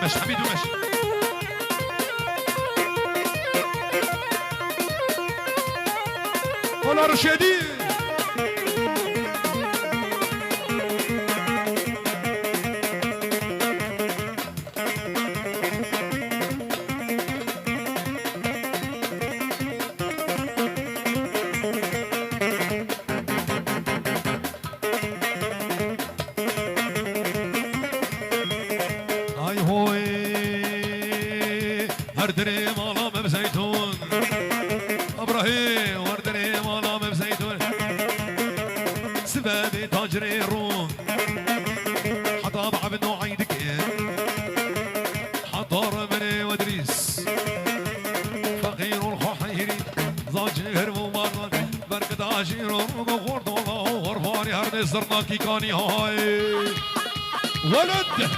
بمش حميد بمش ولا رشيدي وردني مالا بزيتون ابراهيم وردني مالا بزيتون سبابي تاجري روم حطاب عبد نوعيدك حطار مني ودريس فقير الخحيري زاجر ومرن بركد عشير وغورد الله غرفاني هرني زرناكي كاني هاي ولد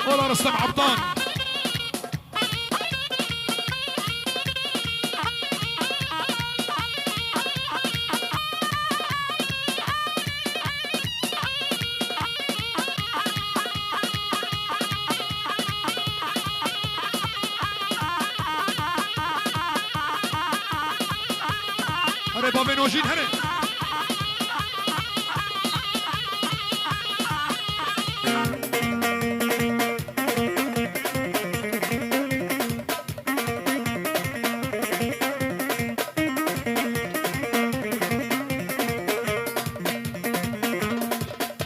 ولا رستم عبطان هري بابي نوجين هري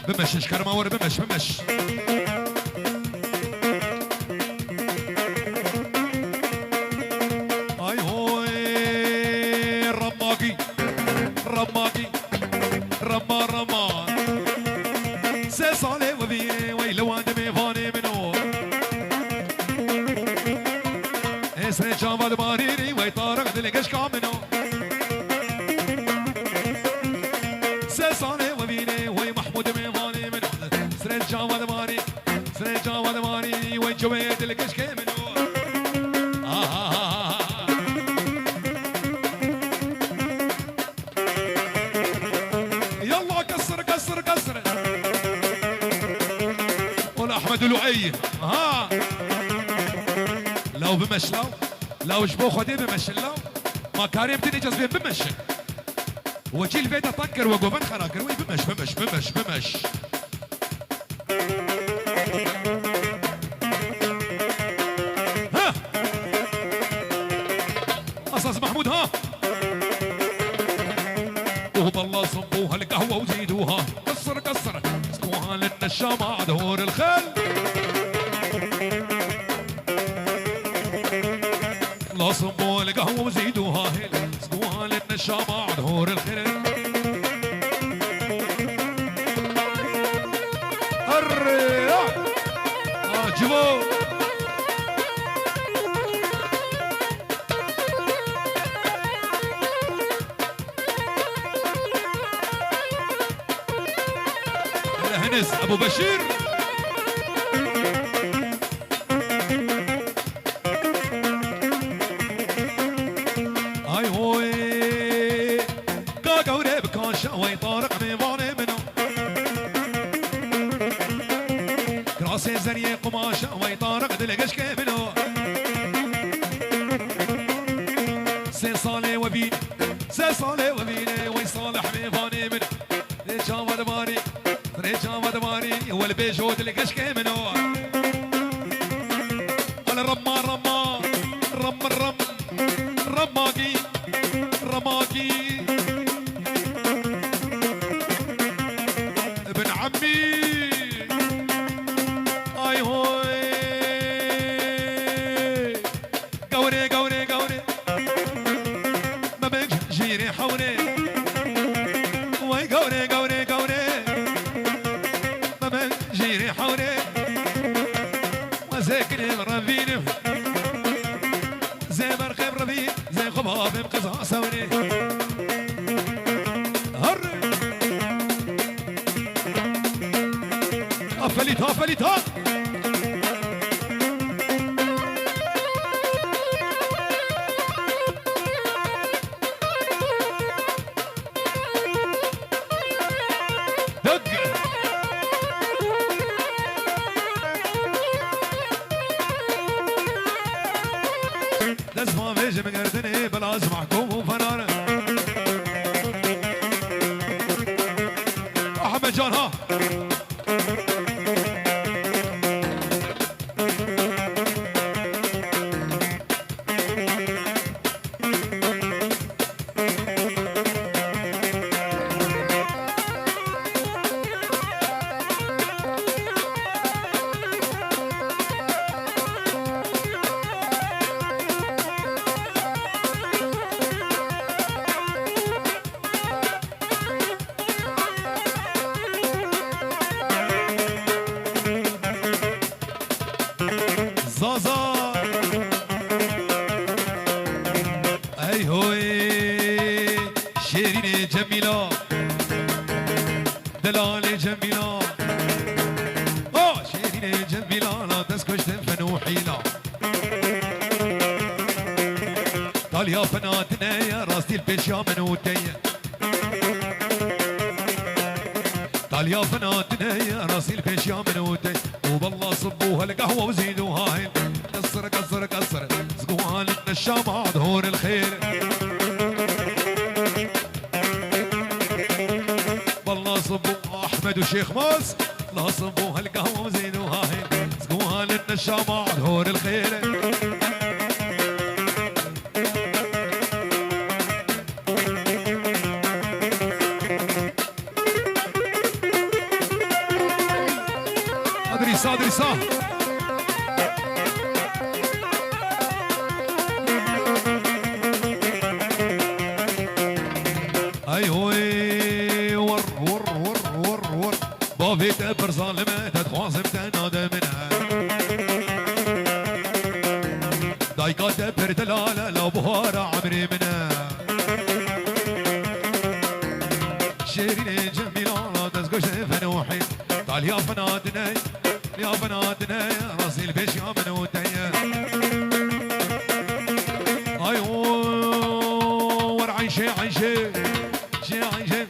بمش كرماور بمش اي هوي رماقي رما سيصالي وبي ويلوان دمي فاني منو اسري جامد باريري ويطارق دلقش كامنو سيصالي وبيني وي محمود ميفاني منو سري جامد باري وي جويد دلقش كامنو يلا كسر ولا احمد لؤي ها لو بمش لو جبو خدي بمش لو ما كاريم تني جذبين بمش وجيل فيتا طنكر وقوبان خراكر وي بمش ها قصص محمود ها والله صبوها القهوه وزيدوها كسر اسكوها للنشامه دور الخل لا صبوها القهوه وزيدوها اسكوها للنشامه دور الخل الرياح جبو هنس ابو بشير اي هوي كاكا وريب كان شوي طارق ميفاني منو كراسي زريه قماشه وي طارق دلقش كيفنو سي صالي وبيني وي صالح ميفاني منو جامد باري رجال مدماري والبيجو دلقش كيمنو على رماقي ابن عمي اي هوي قوري ما بك جيري حوري وي قوري جيري حوري وزيكني ربيني زي مرخب ربي زي خباب مقزع سوني هري لازم قردني بلاز محكوم وفنان احمد جان ها زازا اي هوي شيرين جميلة دلال جميلة شيرين جميلة لا تسكش تنفن وحيلة قال يا فناتنا يا راسي البشامن ودية قال يا فناتنا يا راسي البشامن ودية وبالله صبوها القهوة وزيدوها هين كسر كسر كسر سقوها للنشا مع ظهور الخير بالله صبوها أحمد وشيخ ماس لا صبوها القهوة وزيدوها هين سقوها للنشا مع ظهور الخير أدري صح اي هوي ور ور ور ور ور بافي تبر ظالمة تتخواصم تنادى منها دايكا تبر دلالة لو بهارة عمري منها شيرين جميلة لا تسقش فنوحي قال يا فنادنا يا بناتنا راسي البيش يا بنوتيا ايوه عيشي عيشي عيشي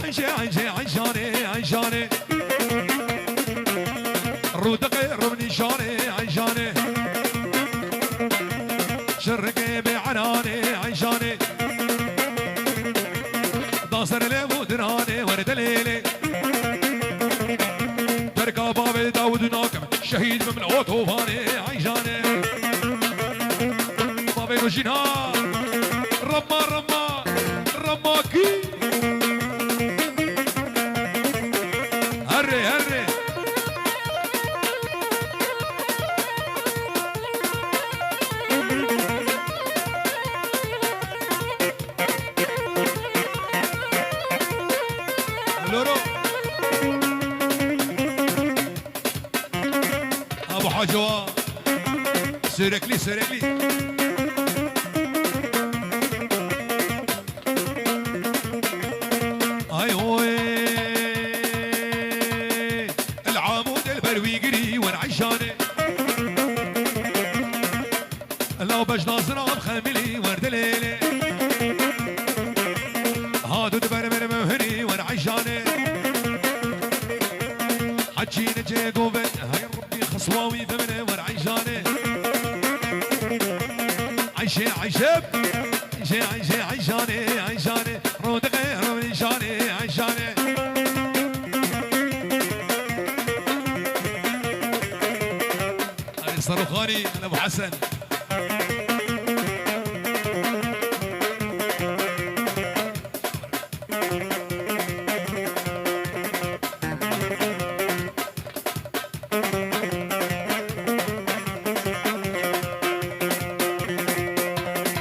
عيشي عيشي عيشاني عيشاني رودقي ربني شاني عيشاني شرقي بعناني عيشاني داصر لي مدراني ورد ليلي تركا بابي داود ناكم شهيد من اوتوفاني عيشاني بابي نوشينا رما رماكي هري هري لورو ابو حجوة سركلي ايوه العمود البروي قري ونعيشاني لو باش ناصر بخملي ورد ليلي هادو دبر مهري ونعيشاني حجي نجي قوبن هاي ربي خصواوي ثمنه ونعيشاني عيشاني رودقي روني شاني عيشاني صاروخاني انا ابو حسن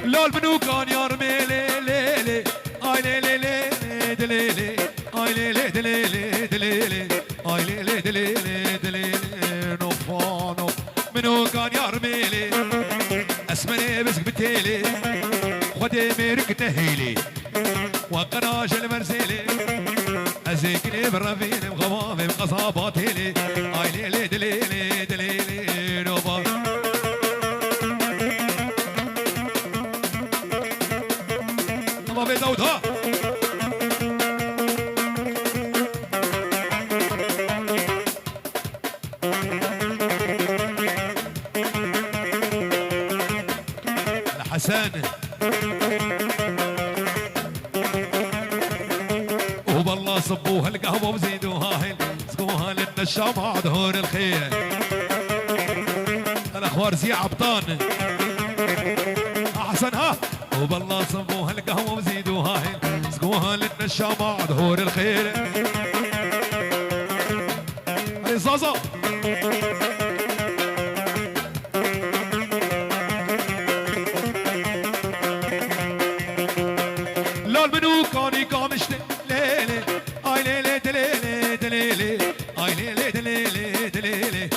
لا المنو كان يرمي لي لي اي لي لي لي دليلي اي لي لي دليلي دليلي اي لي لي دليلي دليلي نوفانو منو كان يرمي لي اسمني بس بتيلي خدي ميرك تهيلي وقراش المرسيلي ازيكني بالرفيني بغوامي بقصاباتيلي اي لي لي دليلي دليلي نوفانو بابي داود ها حسن وبالله صبوها القهوة وزيدوها هيل سقوها للنشام عدهور الخير الاخوار زي عبطان احسن ها وبالله صبوها القهوة وزيدوها هيل سقوها للنشام عدهور الخير هاي زازا لول منو كاني قامش ليلي اي ليلي دليلي دليلي اي ليلي دليلي دليلي